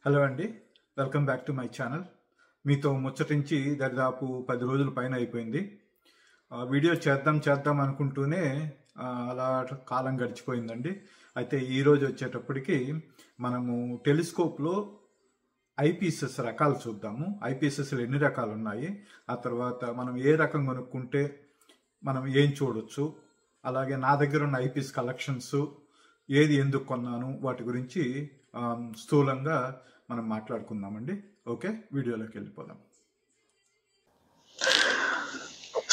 Hello అండి, welcome back to my channel. మీతో ముచ్చటించి దాదాపు 10 రోజుల పైన అయిపోయింది. వీడియో చేద్దాం అనుకుంటూనే అలా కాలం గడిచిపోయిందండి. అయితే ఈరోజు వచ్చేటప్పటికి మనము టెలిస్కోప్లో ఐపీసెస్ రకాలు చూద్దాము. ఐపీసెస్లు ఎన్ని రకాలు ఉన్నాయి, ఆ తర్వాత మనం ఏ రకం కొనుక్కుంటే మనం ఏం చూడొచ్చు, అలాగే నా దగ్గర ఉన్న ఐపీస్ కలెక్షన్స్ ఏది ఎందుకు కొన్నాను వాటి గురించి స్థూలంగా మనం మాట్లాడుకుందామండి. ఓకే, వీడియోలోకి వెళ్ళిపోదాం.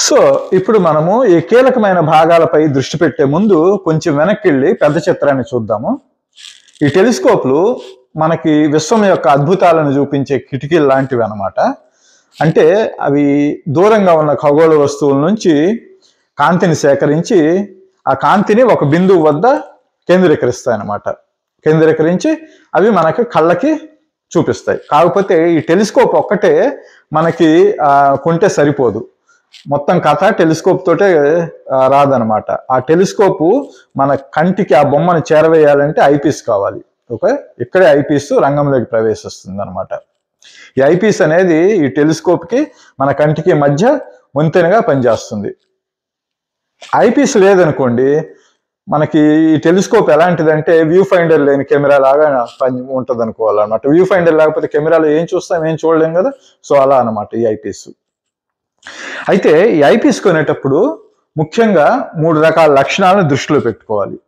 సో ఇప్పుడు మనము ఈ కీలకమైన భాగాలపై దృష్టి పెట్టే ముందు కొంచెం వెనక్కి వెళ్ళి పెద్ద చిత్రాన్ని చూద్దాము. ఈ టెలిస్కోప్లు మనకి విశ్వం యొక్క అద్భుతాలను చూపించే కిటికీలు లాంటివి అన్నమాట. అంటే అవి దూరంగా ఉన్న ఖగోళ వస్తువుల నుంచి కాంతిని సేకరించి ఆ కాంతిని ఒక బిందువు వద్ద కేంద్రీకరిస్తాయి అన్నమాట. కేంద్రీకరించి అవి మనకి కళ్ళకి చూపిస్తాయి. కాకపోతే ఈ టెలిస్కోప్ ఒక్కటే మనకి కొంటే సరిపోదు. మొత్తం కథ టెలిస్కోప్ తోటే రాదనమాట. ఆ టెలిస్కోపు మన కంటికి ఆ బొమ్మను చేరవేయాలంటే ఐపీస్ కావాలి. ఓకే, ఇక్కడే ఐపీస్ రంగంలోకి ప్రవేశిస్తుంది అనమాట. ఈ ఐపీస్ అనేది ఈ టెలిస్కోప్కి మన కంటికి మధ్య వంతెనగా పనిచేస్తుంది. ఐపీస్ లేదనుకోండి, మనకి ఈ టెలిస్కోప్ ఎలాంటిదంటే వ్యూ ఫైండర్ లేని కెమెరా లాగా ఉంటుంది అనుకోవాలన్నమాట. వ్యూ ఫైండర్ లేకపోతే కెమెరాలో ఏం చూస్తాం, ఏం చూడలేం కదా. సో అలా అనమాట ఈ ఐపీస్. అయితే ఈ ఐపీస్ కొనేటప్పుడు ముఖ్యంగా 3 రకాల లక్షణాలను దృష్టిలో పెట్టుకోవాలి.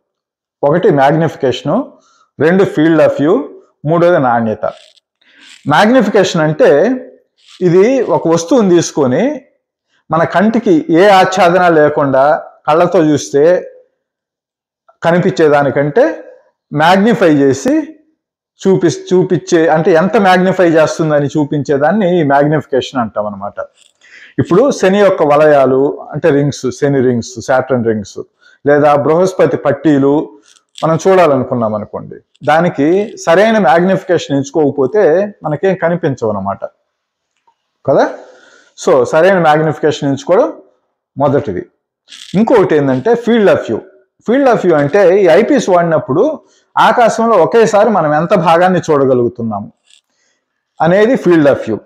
ఒకటి మ్యాగ్నిఫికేషను, 2 ఫీల్డ్ ఆఫ్ వ్యూ, 3వది నాణ్యత. మ్యాగ్నిఫికేషన్ అంటే ఇది ఒక వస్తువుని తీసుకొని మన కంటికి ఏ ఆచ్ఛాదన లేకుండా కళ్ళతో చూస్తే కనిపించేదానికంటే మ్యాగ్నిఫై చేసి చూపించే, అంటే ఎంత మ్యాగ్నిఫై చేస్తుందని చూపించేదాన్ని ఈ మ్యాగ్నిఫికేషన్ అంటాం అనమాట. ఇప్పుడు శని యొక్క వలయాలు అంటే రింగ్స్, శని రింగ్స్, సాటర్న్ రింగ్స్, లేదా బృహస్పతి పట్టీలు మనం చూడాలనుకున్నాం అనుకోండి, దానికి సరైన మ్యాగ్నిఫికేషన్ ఎంచుకోకపోతే మనకేం కనిపించవు అనమాట కదా. సో సరైన మ్యాగ్నిఫికేషన్ ఎంచుకోవడం మొదటిది. ఇంకొకటి ఏంటంటే field of view. Field of view అంటే ఈ ఐపీస్ వాడినప్పుడు ఆకాశంలో ఒకేసారి మనం ఎంత భాగాన్ని చూడగలుగుతున్నాము అనేది ఫీల్డ్ ఆఫ్ వ్యూ.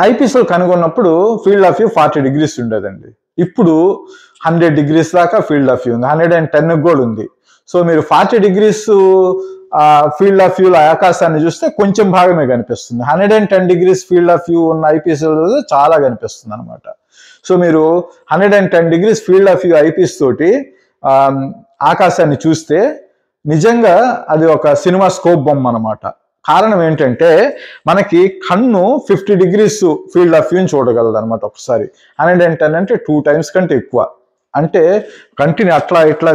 ఐపీస్లో కనుగొన్నప్పుడు ఫీల్డ్ ఆఫ్ వ్యూ 40 degrees ఉండేదండి. ఇప్పుడు 100 degrees దాకా ఫీల్డ్ ఆఫ్ వ్యూ ఉంది, 110 కూడా ఉంది. సో మీరు 40 degrees ఫీల్డ్ ఆఫ్ వ్యూలో ఆకాశాన్ని చూస్తే కొంచెం భాగమే కనిపిస్తుంది. 110 degrees ఫీల్డ్ ఆఫ్ వ్యూ ఉన్న ఐపీస్ చాలా కనిపిస్తుంది అనమాట. సో మీరు 110 degrees field of view eyepiece తోటి ఆకాశాన్ని చూస్తే నిజంగా అది ఒక సినిమా స్కోప్ బొమ్మ అనమాట. కారణం ఏంటంటే మనకి కన్ను 50 degrees ఫీల్డ్ ఆఫ్ వ్యూని చూడగలదు అనమాట ఒకసారి. 110 అంటే 2 times కంటే ఎక్కువ. అంటే కంటిని అట్లా ఇట్లా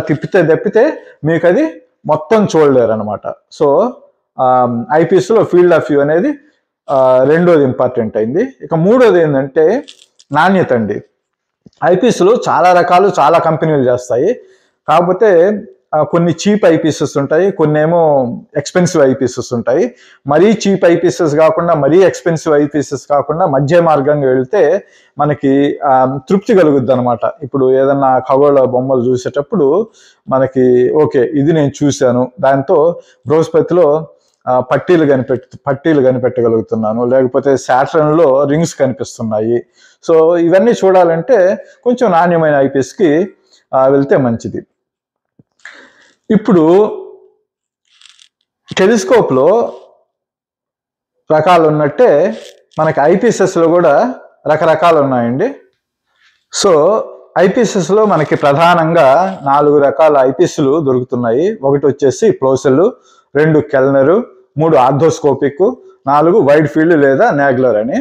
తప్పితే మీకు అది మొత్తం చూడలేరు అనమాట. సో ఐపీఎస్లో ఫీల్డ్ ఆఫ్ వ్యూ అనేది రెండోది ఇంపార్టెంట్ అయింది. ఇక మూడోది ఏంటంటే నాణ్యత అండి. ఐపీఎస్లు చాలా రకాలు, చాలా కంపెనీలు చేస్తాయి. కాకపోతే కొన్ని చీప్ ఐపీసెస్ ఉంటాయి, కొన్ని ఏమో ఎక్స్పెన్సివ్ ఐపీసెస్ ఉంటాయి. మరీ చీప్ ఐపీసెస్ కాకుండా మరీ ఎక్స్పెన్సివ్ ఐపీసెస్ కాకుండా మధ్య మార్గంగా వెళ్తే మనకి తృప్తి కలుగుద్ది అనమాట. ఇప్పుడు ఏదన్నా ఖగోళ బొమ్మలు చూసేటప్పుడు మనకి ఓకే, ఇది నేను చూశాను, దాంతో బృహస్పతిలో పట్టీలు కనిపెట్టగలుగుతున్నాను, లేకపోతే సాటర్న్లో రింగ్స్ కనిపిస్తున్నాయి. సో ఇవన్నీ చూడాలంటే కొంచెం నాణ్యమైన ఐపీఎస్కి వెళ్తే మంచిది. ఇప్పుడు టెలిస్కోప్లో రకాలు ఉన్నట్టే మనకి ఐపీసెస్లో కూడా రకరకాలు ఉన్నాయండి. సో ఐపీసెస్లో మనకి ప్రధానంగా 4 రకాల ఐపీస్లు దొరుకుతున్నాయి. ఒకటి వచ్చేసి ప్లోసెల్, 2 కెల్నర్, 3 ఆర్థోస్కోపిక్, 4 వైడ్ ఫీల్డ్ లేదా నాగ్లర్ అని.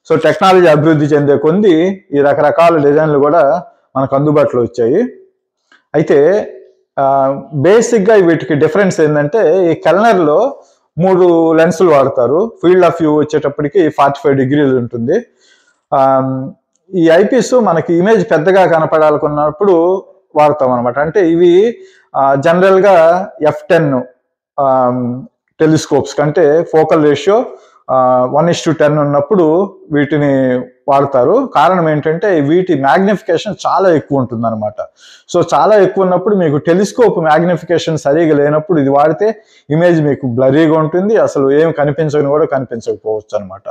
సో టెక్నాలజీ అభివృద్ధి చెందే కొద్ది ఈ రకరకాల డిజైన్లు కూడా మనకు అందుబాటులో వచ్చాయి. అయితే బేసిక్గా వీటికి డిఫరెన్స్ ఏంటంటే ఈ కెల్నర్లో 3 లెన్సులు వాడతారు. ఫీల్డ్ ఆఫ్ వ్యూ వచ్చేటప్పటికి 45 degrees ఉంటుంది. ఈ ఐపీస్ మనకి ఇమేజ్ పెద్దగా కనపడాలనుకున్నప్పుడు వాడతాం అనమాట. అంటే ఇవి జనరల్గా F10 టెలిస్కోప్స్ కంటే ఫోకల్ రేషియో 1:10 ఉన్నప్పుడు వీటిని వాడతారు. కారణం ఏంటంటే వీటి మ్యాగ్నిఫికేషన్ చాలా ఎక్కువ ఉంటుంది అనమాట. సో చాలా ఎక్కువ ఉన్నప్పుడు మీకు టెలిస్కోప్ మ్యాగ్నిఫికేషన్ సరిగా లేనప్పుడు ఇది వాడితే ఇమేజ్ మీకు బ్లరీగా ఉంటుంది, అసలు ఏం కనిపించని కూడా కనిపించకపోవచ్చు అనమాట.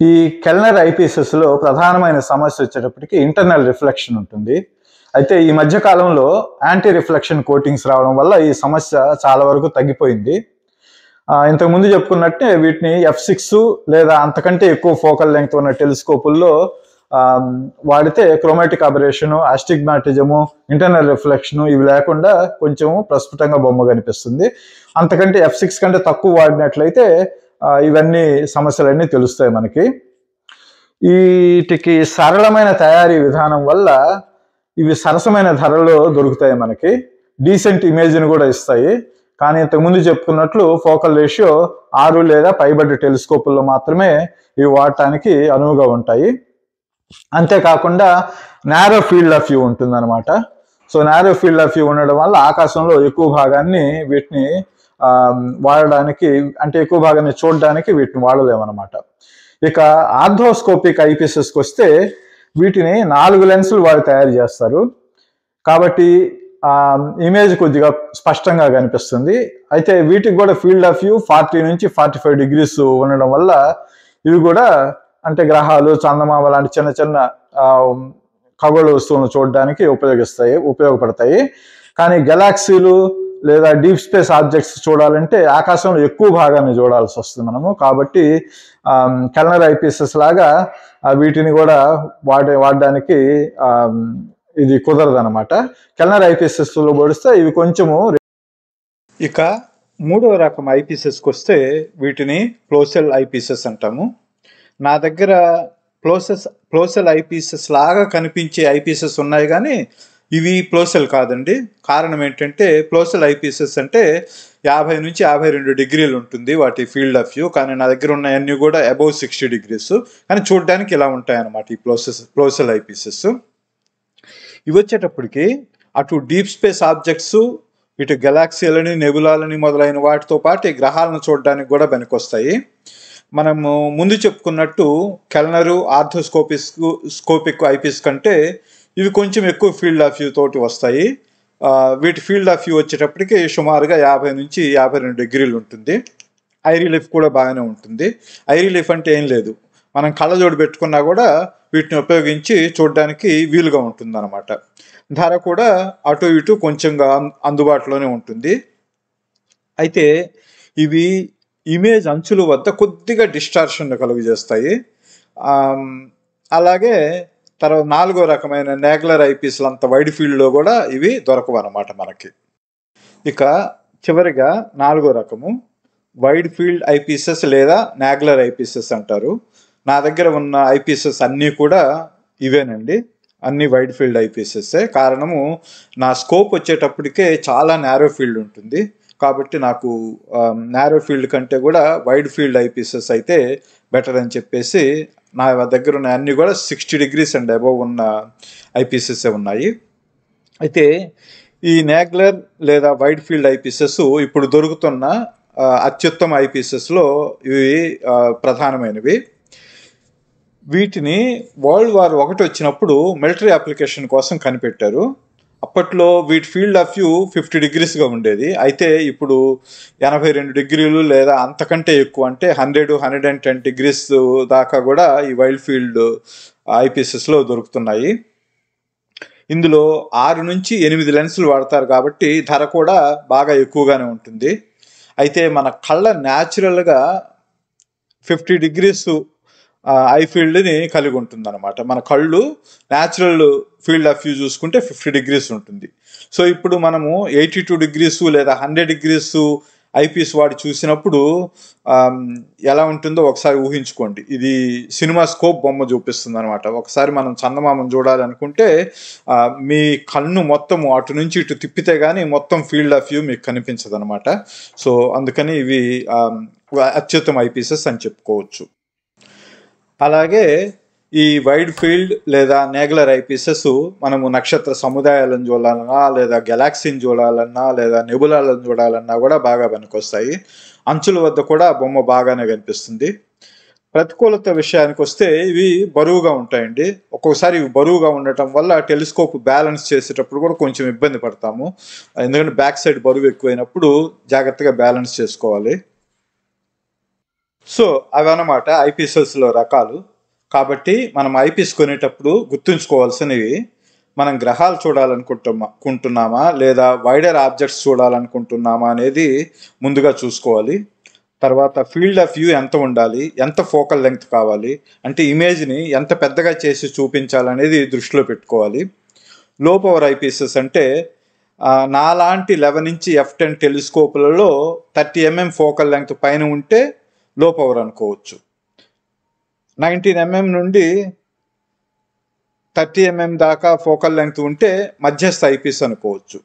ఈ కెల్నర్ ఐపీసెస్లో ప్రధానమైన సమస్య వచ్చేటప్పటికి ఇంటర్నల్ రిఫ్లెక్షన్ ఉంటుంది. అయితే ఈ మధ్య కాలంలో యాంటీ రిఫ్లెక్షన్ కోటింగ్స్ రావడం వల్ల ఈ సమస్య చాలా వరకు తగ్గిపోయింది. ఇంతకుముందు చెప్పుకున్నట్టే వీటిని F6 లేదా అంతకంటే ఎక్కువ ఫోకల్ లెంగ్త్ ఉన్న టెలిస్కోపుల్లో వాడితే క్రోమాటిక్ అబరేషను, ఆస్టిగ్మాటిజము, ఇంటర్నల్ రిఫ్లెక్షను ఇవి లేకుండా కొంచెం ప్రస్ఫుటంగా బొమ్మ కనిపిస్తుంది. అంతకంటే F6 కంటే తక్కువ వాడినట్లయితే ఇవన్నీ సమస్యలన్నీ తెలుస్తాయి మనకి. వీటికి సరళమైన తయారీ విధానం వల్ల ఇవి సరసమైన ధరల్లో దొరుకుతాయి మనకి. డీసెంట్ ఇమేజ్ని కూడా ఇస్తాయి. కానీ ఇంతకుముందు చెప్పుకున్నట్లు ఫోకల్ రేషియో 6 లేదా పైబడ్డ టెలిస్కోపుల్లో మాత్రమే ఇవి వాడటానికి అనువుగా ఉంటాయి. అంతేకాకుండా నారో ఫీల్డ్ ఆఫ్ వ్యూ ఉంటుందన్నమాట. So narrow field of view ఉండడం వల్ల ఆకాశంలో ఎక్కువ భాగాన్ని వీటిని వాడడానికి, అంటే ఎక్కువ భాగాన్ని చూడడానికి వీటిని వాడలేమన్నమాట. ఇక ఆర్థోస్కోపిక్ ఐపీసెస్కి వస్తే వీటిని 4 లెన్సులు వాడి తయారు చేస్తారు. కాబట్టి ఇమేజ్ కొద్దిగా స్పష్టంగా కనిపిస్తుంది. అయితే వీటికి కూడా ఫీల్డ్ ఆఫ్ వ్యూ 40 నుంచి 45 డిగ్రీస్ ఉండడం వల్ల ఇవి కూడా అంటే గ్రహాలు, చందమామ లాంటి చిన్న చిన్న ఖగోళ వస్తువులను చూడడానికి ఉపయోగపడతాయి. కానీ గెలాక్సీలు లేదా డీప్ స్పేస్ ఆబ్జెక్ట్స్ చూడాలంటే ఆకాశంలో ఎక్కువ భాగాన్ని చూడాల్సి వస్తుంది మనము. కాబట్టి కెల్నర్ ఐపీసెస్ లాగా వీటిని కూడా వాడడానికి ఇది కుదరదు అనమాట. కెల్నర్ ఐపీసెస్లో పోలిస్తే ఇవి కొంచెము. ఇక 3వ రకం ఐపీసెస్కి వస్తే వీటిని ఫ్లోసెల్ ఐపీసెస్ అంటాము. నా దగ్గర ఫ్లోసెల్ ఐపీసెస్ లాగా కనిపించే ఐపీసెస్ ఉన్నాయి, కానీ ఇవి ఫ్లోసెల్ కాదండి. కారణం ఏంటంటే ఫ్లోసెల్ ఐపీసెస్ అంటే 50 నుంచి 52 డిగ్రీలు ఉంటుంది వాటి ఫీల్డ్ ఆఫ్ వ్యూ. కానీ నా దగ్గర ఉన్నాయన్నీ కూడా అబౌవ్ 60 డిగ్రీస్. కానీ చూడడానికి ఇలా ఉంటాయన్నమాట ఈ ఫ్లోసెల్ ఐపీసెస్. ఇవి వచ్చేటప్పటికి అటు డీప్ స్పేస్ ఆబ్జెక్ట్స్, ఇటు గెలాక్సీలని, నెబులాలని మొదలైన వాటితో పాటు ఈ గ్రహాలను చూడడానికి కూడా పనికొస్తాయి. మనము ముందు చెప్పుకున్నట్టు కెల్నరు ఆర్థోస్కోపిక్ ఐపీస్ కంటే ఇవి కొంచెం ఎక్కువ ఫీల్డ్ ఆఫ్ వ్యూ తోటి వస్తాయి. వీటి ఫీల్డ్ ఆఫ్ వ్యూ వచ్చేటప్పటికి సుమారుగా 50 నుంచి 52 డిగ్రీలు ఉంటుంది. ఐ రిలీఫ్ కూడా బాగానే ఉంటుంది. ఐ రిలీఫ్ అంటే ఏం లేదు, మనం కళ్ళజోడు పెట్టుకున్నా కూడా వీటిని ఉపయోగించి చూడడానికి వీలుగా ఉంటుంది అన్నమాట. ధర కూడా అటు ఇటు కొంచెంగా అందుబాటులోనే ఉంటుంది. అయితే ఇవి ఇమేజ్ అంచుల వద్ద కొద్దిగా డిస్టార్షన్ కలుగజేస్తాయి. అలాగే తర్వాత 4వ రకమైన నాగ్లర్ ఐపీస్లు అంత వైడ్ ఫీల్డ్లో కూడా ఇవి దొరకవు అన్నమాట మనకి. ఇక చివరిగా 4వ రకము వైడ్ ఫీల్డ్ ఐపీసెస్ లేదా నాగ్లర్ ఐపీసెస్ అంటారు. నా దగ్గర ఉన్న ఐపీసెస్ అన్నీ కూడా ఇవేనండి, అన్ని వైడ్ ఫీల్డ్ ఐపీసెస్. కారణము నా స్కోప్ వచ్చేటప్పటికే చాలా నారో ఫీల్డ్ ఉంటుంది. కాబట్టి నాకు నారో ఫీల్డ్ కంటే కూడా వైడ్ ఫీల్డ్ ఐపీసెస్ అయితే బెటర్ అని చెప్పేసి నా దగ్గర ఉన్న అన్నీ కూడా 60 డిగ్రీస్ అండ్ అబోవ్ ఉన్న ఐపీసెస్ ఉన్నాయి. అయితే ఈ నాగ్లర్ లేదా వైడ్ ఫీల్డ్ ఐపీసెస్ ఇప్పుడు దొరుకుతున్న అత్యుత్తమ ఐపీసెస్లో ఇవి ప్రధానమైనవి. వీటిని వరల్డ్ వార్ 1 వచ్చినప్పుడు మిలిటరీ అప్లికేషన్ కోసం కనిపెట్టారు. అప్పట్లో వీటి ఫీల్డ్ ఆఫ్ వ్యూ 50 డిగ్రీస్గా ఉండేది. అయితే ఇప్పుడు 82 డిగ్రీలు లేదా అంతకంటే ఎక్కువ, అంటే 100-110 డిగ్రీస్ దాకా కూడా ఈ వైల్డ్ ఫీల్డ్ ఐపీసెస్లో దొరుకుతున్నాయి. ఇందులో 6 నుంచి 8 లెన్సులు వాడతారు కాబట్టి ధర కూడా బాగా ఎక్కువగానే ఉంటుంది. అయితే మన కళ్ళ న్యాచురల్గా 50 డిగ్రీస్ ఐ ఫీల్డ్ని కలిగి ఉంటుంది అనమాట. మన కళ్ళు న్యాచురల్ ఫీల్డ్ ఆఫ్ వ్యూ చూసుకుంటే 50 డిగ్రీస్ ఉంటుంది. సో ఇప్పుడు మనము 82 డిగ్రీస్ లేదా 100 డిగ్రీస్ ఐపీస్ వాడి చూసినప్పుడు ఎలా ఉంటుందో ఒకసారి ఊహించుకోండి. ఇది సినిమా స్కోప్ బొమ్మ చూపిస్తుంది అనమాట. ఒకసారి మనం చందమామను చూడాలనుకుంటే మీ కన్ను మొత్తం అటు నుంచి ఇటు తిప్పితే కానీ మొత్తం ఫీల్డ్ ఆఫ్ వ్యూ మీకు కనిపించదు అనమాట. సో అందుకని ఇవి అత్యుత్తమ ఐపీసెస్ అని చెప్పుకోవచ్చు. అలాగే ఈ వైడ్ ఫీల్డ్ లేదా నేగులర్ ఐపీసెస్ మనము నక్షత్ర సముదాయాలను చూడాలన్నా, లేదా గెలాక్సీని చూడాలన్నా, లేదా నెబులాలను చూడాలన్నా కూడా బాగా పనికొస్తాయి. అంచుల వద్ద కూడా బొమ్మ బాగానే కనిపిస్తుంది. ప్రతికూలత విషయానికి వస్తే ఇవి బరువుగా ఉంటాయండి. ఒక్కొక్కసారి ఇవి బరువుగా ఉండటం వల్ల టెలిస్కోప్ బ్యాలెన్స్ చేసేటప్పుడు కూడా కొంచెం ఇబ్బంది పడతాము. ఎందుకంటే బ్యాక్ సైడ్ బరువు ఎక్కువైనప్పుడు జాగ్రత్తగా బ్యాలెన్స్ చేసుకోవాలి. సో అవన్నమాట ఐపీసెస్లో రకాలు. కాబట్టి మనం ఐపీస్ కొనేటప్పుడు గుర్తుంచుకోవాల్సినవి, మనం గ్రహాలు చూడాలనుకుంటున్నామా లేదా వైడర్ ఆబ్జెక్ట్స్ చూడాలనుకుంటున్నామా అనేది ముందుగా చూసుకోవాలి. తర్వాత ఫీల్డ్ ఆఫ్ వ్యూ ఎంత ఉండాలి, ఎంత ఫోకల్ లెంగ్త్ కావాలి, అంటే ఇమేజ్ని ఎంత పెద్దగా చేసి చూపించాలనేది దృష్టిలో పెట్టుకోవాలి. లో పవర్ ఐపీసెస్ అంటే నాలాంటి 11 inch f10 టెలిస్కోపులలో 30 mm focal length పైన ఉంటే లో పవర్ అనుకోవచ్చు. 19 mm నుండి 30 mm దాకా ఫోకల్ లెంగ్త్ ఉంటే మధ్యస్థ ఐపీస్ అనుకోవచ్చు.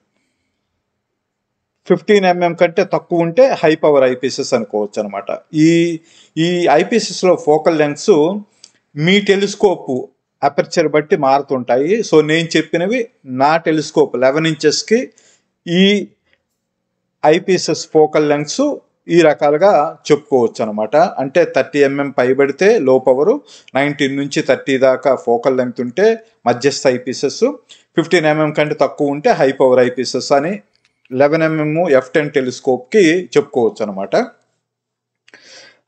15 mm కంటే తక్కువ ఉంటే హై పవర్ ఐపీసెస్ అనుకోవచ్చు అనమాట. ఈ ఐపీసెస్లో ఫోకల్ లెంగ్త్స్ మీ టెలిస్కోప్ అపర్చర్ బట్టి మారుతుంటాయి. సో నేను చెప్పినవి నా టెలిస్కోప్ 11 ఇంచెస్కి ఈ ఐపీసెస్ ఫోకల్ లెంగ్త్స్ ఈ రకాలుగా చెప్పుకోవచ్చు అనమాట. అంటే 30 mm పైబడితే లో పవరు, 19 నుంచి 30 దాకా ఫోకల్ లెంగ్త్ ఉంటే మధ్యస్థ ఐపీసెస్, 15 mm కంటే తక్కువ ఉంటే హై పవర్ ఐపీసెస్ అని 11 mm f10 టెలిస్కోప్కి చెప్పుకోవచ్చు అనమాట.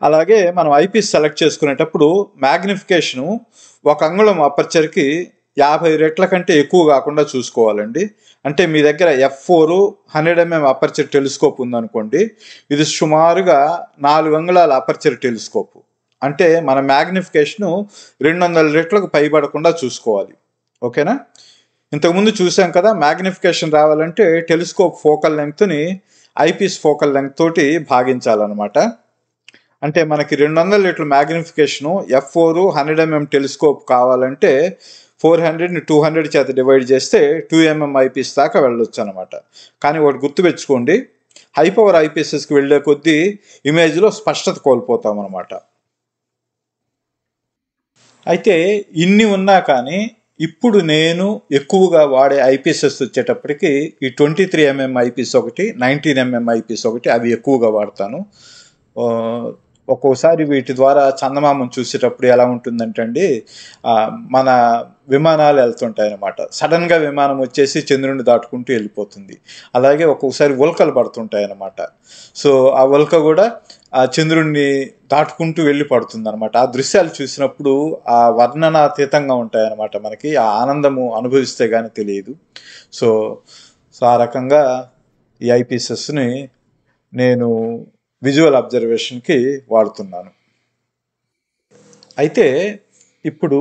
అలాగే మనం ఐపీస్ సెలెక్ట్ చేసుకునేటప్పుడు మ్యాగ్నిఫికేషను 1 అంగుళం అపర్చర్కి 50 రెట్ల కంటే ఎక్కువ కాకుండా చూసుకోవాలండి. అంటే మీ దగ్గర f4 100 mm అపర్చర్ టెలిస్కోప్ ఉందనుకోండి, ఇది సుమారుగా 4 అంగుళాల అపర్చర్ టెలిస్కోప్. అంటే మన మ్యాగ్నిఫికేషను 200 రెట్లకు పైబడకుండా చూసుకోవాలి. ఓకేనా? ఇంతకుముందు చూసాం కదా, మ్యాగ్నిఫికేషన్ రావాలంటే టెలిస్కోప్ ఫోకల్ లెంగ్త్ని ఐపీస్ ఫోకల్ లెంగ్త్ తోటి భాగించాలన్నమాట. అంటే మనకి 200 రెట్ల మ్యాగ్నిఫికేషను f4 100 mm టెలిస్కోప్ కావాలంటే 400ని 200 చేత డివైడ్ చేస్తే 2 mm ఐపీస్ దాకా వెళ్ళొచ్చు అనమాట. కానీ ఒకటి గుర్తుపెట్టుకోండి, హై పవర్ ఐపీసెస్కి వెళ్ళే కొద్దీ ఇమేజ్లో స్పష్టత కోల్పోతాం అనమాట. అయితే ఇన్ని ఉన్నా కానీ ఇప్పుడు నేను ఎక్కువగా వాడే ఐపీసెస్ వచ్చేటప్పటికి ఈ 23 mm ఐపీస్ ఒకటి, 19 mm ఐపీస్ ఒకటి, అవి ఎక్కువగా వాడతాను. ఒక్కోసారి వీటి ద్వారా చందమామను చూసేటప్పుడు ఎలా ఉంటుందంటే అండి, మన విమానాలు వెళ్తుంటాయి అన్నమాట. సడన్గా విమానం వచ్చేసి చంద్రుడిని దాటుకుంటూ వెళ్ళిపోతుంది. అలాగే ఒక్కొక్కసారి ఉల్కలు పడుతుంటాయి అన్నమాట. సో ఆ ఉల్క కూడా ఆ చంద్రుడిని దాటుకుంటూ వెళ్ళి పడుతుంది అనమాట. ఆ దృశ్యాలు చూసినప్పుడు ఆ వర్ణనాతీతంగా ఉంటాయన్నమాట. మనకి ఆ ఆనందము అనుభవిస్తే కానీ తెలియదు. సో ఆ రకంగా ఈ ఐపీసెస్ని నేను విజువల్ అబ్జర్వేషన్కి వాడుతున్నాను. అయితే ఇప్పుడు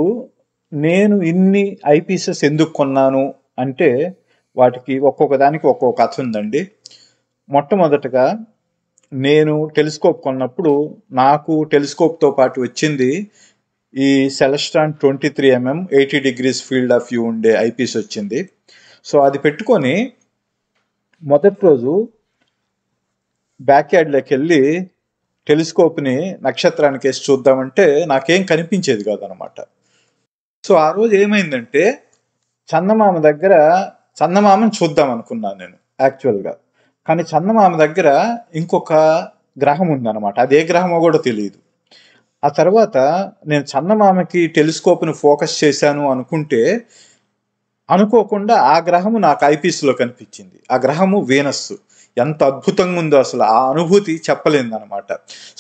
నేను ఇన్ని ఐపీసెస్ ఎందుకు కొన్నాను అంటే వాటికి ఒక్కొక్క దానికి ఒక్కొక్క కథ ఉందండి. మొట్టమొదటగా నేను టెలిస్కోప్ కొన్నప్పుడు నాకు టెలిస్కోప్తో పాటు వచ్చింది ఈ సెలెస్ట్రాన్ 23 mm 80 degrees field of view ఉండే ఐపీస్ వచ్చింది. సో అది పెట్టుకొని మొదటి రోజు బ్యాక్ యార్డ్లోకి వెళ్ళి టెలిస్కోప్ని నక్షత్రానికి వేసి చూద్దామంటే నాకేం కనిపించేది కాదనమాట. సో ఆ రోజు ఏమైందంటే చందమామని చూద్దాం అనుకున్నాను నేను యాక్చువల్గా. కానీ చందమామ దగ్గర ఇంకొక గ్రహం ఉందన్నమాట. అది ఏ గ్రహమో కూడా తెలియదు. ఆ తర్వాత నేను చందమామకి టెలిస్కోప్ని ఫోకస్ చేశాను అనుకోకుండా ఆ గ్రహము నాకు ఐపీస్లో కనిపించింది. ఆ గ్రహము వీనస్. ఎంత అద్భుతంగా ఉందో అసలు, ఆ అనుభూతి చెప్పలేదన్నమాట.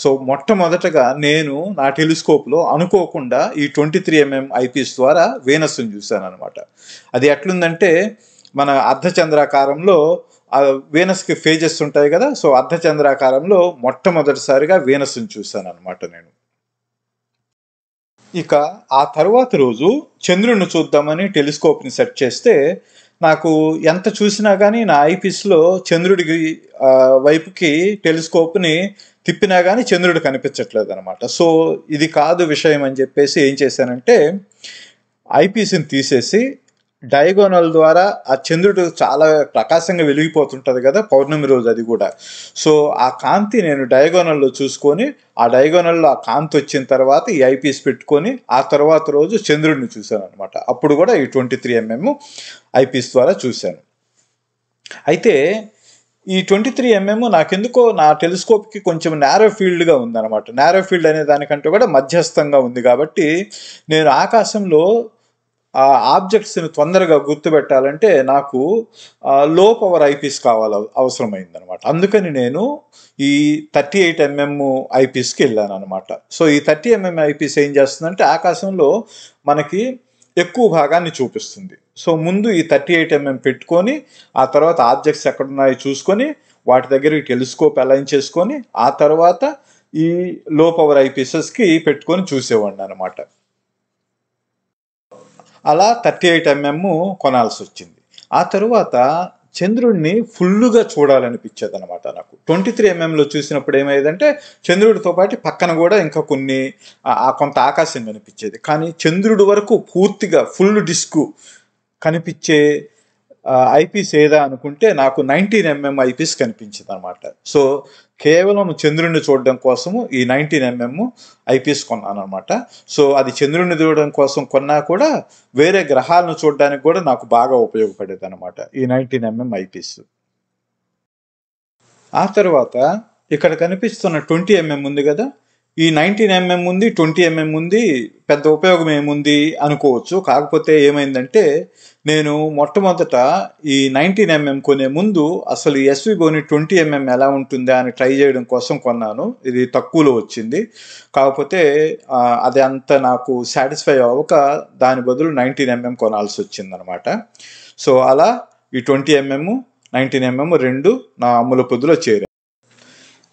సో మొట్టమొదటగా నేను నా టెలిస్కోప్లో అనుకోకుండా ఈ 23 mm ఐపీస్ ద్వారా వీనస్ని చూశాను అనమాట. అది ఎట్లుందంటే మన అర్ధచంద్రాకారంలో వీనస్కి ఫేజెస్ ఉంటాయి కదా. సో అర్ధచంద్రాకారంలో మొట్టమొదటిసారిగా వీనస్ని చూశాను అనమాట నేను. ఇక ఆ తర్వాత రోజు చంద్రుడిని చూద్దామని టెలిస్కోప్ని సెట్ చేస్తే నాకు ఎంత చూసినా కానీ నా ఐపీస్లో చంద్రుడికి వైపుకి టెలిస్కోప్ని తిప్పినా కానీ చంద్రుడు కనిపించట్లేదు అనమాట. సో ఇది కాదు విషయం అని చెప్పేసి ఏం చేశానంటే ఐపీస్ని తీసేసి డయాగోనల్ ద్వారా ఆ చంద్రుడు చాలా ప్రకాశంగా వెలిగిపోతుంటది కదా పౌర్ణమి రోజు, అది కూడా. సో ఆ కాంతి నేను డయాగోనల్లో చూసుకొని, ఆ డయాగోనల్లో ఆ కాంతి వచ్చిన తర్వాత ఈ ఐపీస్ పెట్టుకొని ఆ తర్వాత రోజు చంద్రుడిని చూశాను అనమాట. అప్పుడు కూడా ఈ 23mm ఐపీస్ ద్వారా చూశాను. అయితే ఈ 23mm నాకెందుకో నా టెలిస్కోప్కి కొంచెం నేరో ఫీల్డ్గా ఉందన్నమాట. నేరో ఫీల్డ్ అనే దానికంటే కూడా మధ్యస్థంగా ఉంది కాబట్టి నేను ఆకాశంలో ఆ ఆబ్జెక్ట్స్ని తొందరగా గుర్తుపెట్టాలంటే నాకు లో పవర్ ఐపీస్ అవసరమైందనమాట. అందుకని నేను ఈ 38mm ఐపీస్కి వెళ్ళాను అనమాట. సో ఈ 30mm ఐపీస్ ఏం చేస్తుందంటే ఆకాశంలో మనకి ఎక్కువ భాగాన్ని చూపిస్తుంది. సో ముందు ఈ 38mm పెట్టుకొని ఆ తర్వాత ఆబ్జెక్ట్స్ ఎక్కడున్నాయో చూసుకొని వాటి దగ్గర ఈ టెలిస్కోప్ అలైన్ చేసుకొని ఆ తర్వాత ఈ లో పవర్ ఐపీసెస్కి పెట్టుకొని చూసేవాడిని అనమాట. అలా 38mm కొనాల్సి వచ్చింది. ఆ తరువాత చంద్రుడిని ఫుల్లుగా చూడాలనిపించేది అనమాట నాకు. 23mmలో చూసినప్పుడు ఏమైందంటే చంద్రుడితో పాటు పక్కన కూడా ఇంకా కొన్ని కొంత ఆకాశం కనిపించేది. కానీ చంద్రుడి వరకు పూర్తిగా ఫుల్ డిస్క్ కనిపించే ఐపీస్ ఏదా అనుకుంటే నాకు 19mm ఐపీస్ కనిపించింది అనమాట. సో కేవలం చంద్రుడిని చూడడం కోసము ఈ 19mm ఐపీస్ కొన్నాను అనమాట. సో అది చంద్రుడిని చూడడం కోసం కొన్నా కూడా వేరే గ్రహాలను చూడడానికి కూడా నాకు బాగా ఉపయోగపడేది అనమాట ఈ 19mm ఐపీస్. ఆ తర్వాత ఇక్కడ కనిపిస్తున్న 20mm ఉంది కదా, ఈ 19mm ఉంది, 20mm ఉంది, పెద్ద ఉపయోగం ఏముంది అనుకోవచ్చు. కాకపోతే ఏమైందంటే నేను మొట్టమొదట ఈ 19mm కొనే ముందు అసలు ఈ ఎస్వి బోని 20mm ఎలా ఉంటుందా అని ట్రై చేయడం కోసం కొన్నాను. ఇది తక్కువలో వచ్చింది. కాకపోతే అది అంత నాకు సాటిస్ఫై అవ్వక దాని బదులు 19mm కొనాల్సి వచ్చింది అనమాట. సో అలా ఈ 20mm 19mm రెండు నా అమ్ముల పొద్దులో చేరాయి.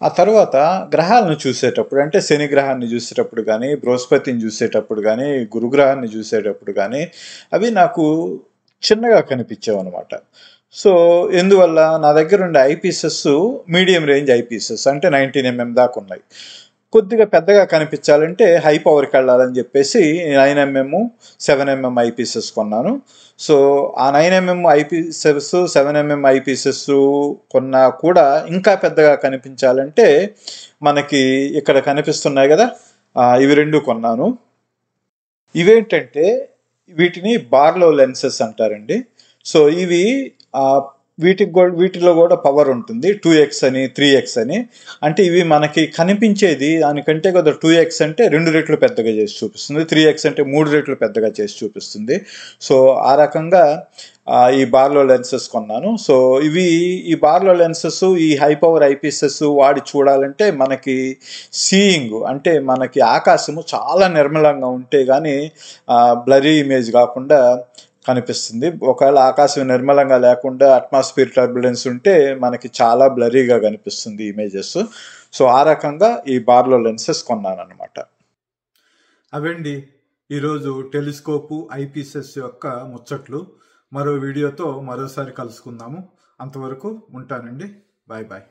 ఆ తర్వాత గ్రహాలను చూసేటప్పుడు అంటే శని గ్రహాన్ని చూసేటప్పుడు కానీ, బృహస్పతిని చూసేటప్పుడు కానీ, గురుగ్రహాన్ని చూసేటప్పుడు కానీ అవి నాకు చిన్నగా కనిపించావు అనమాట. సో ఎందువల్ల నా దగ్గర ఉండే ఐపీసెస్ మీడియం రేంజ్ ఐపీసెస్ అంటే 19mm దాకా ఉన్నాయి. కొద్దిగా పెద్దగా కనిపించాలంటే హై పవర్కి వెళ్ళాలని చెప్పేసి 9mm 7mm ఐపీసెస్ కొన్నాను. సో ఆ 9mm ఐపీసెస్ 7mm ఐపీసెస్ కొన్నా కూడా ఇంకా పెద్దగా కనిపించాలంటే మనకి ఇక్కడ కనిపిస్తున్నాయి కదా, ఇవి రెండు కొన్నాను. ఇవేంటంటే వీటిని బార్లో లెన్సెస్ అంటారండి. సో ఇవి వీటిలో కూడా పవర్ ఉంటుంది. 2x అని 3x అని. అంటే ఇవి మనకి కనిపించేది దానికంటే కదా 2x అంటే 2 రెట్లు పెద్దగా చేసి చూపిస్తుంది, 3x అంటే 3 రెట్లు పెద్దగా చేసి చూపిస్తుంది. సో ఆ రకంగా ఈ బార్లో లెన్సెస్ కొన్నాను. సో ఈ బార్లో లెన్సెస్ ఈ హై పవర్ ఐపీసెస్ వాడి చూడాలంటే మనకి సీయింగ్ అంటే మనకి ఆకాశము చాలా నిర్మలంగా ఉంటే కానీ బ్లరీ ఇమేజ్ కాకుండా కనిపిస్తుంది. ఒకవేళ ఆకాశం నిర్మలంగా లేకుండా అట్మాస్ఫియర్ టర్బులెన్స్ ఉంటే మనకి చాలా బ్లరీగా కనిపిస్తుంది ఇమేజెస్. సో ఆ రకంగా ఈ బార్లో లెన్సెస్ కొన్నాను అనమాట. అవండి ఈరోజు టెలిస్కోపు ఐపీసెస్ యొక్క ముచ్చట్లు. మరో వీడియోతో మరోసారి కలుసుకుందాము. అంతవరకు ఉంటానండి. Bye bye.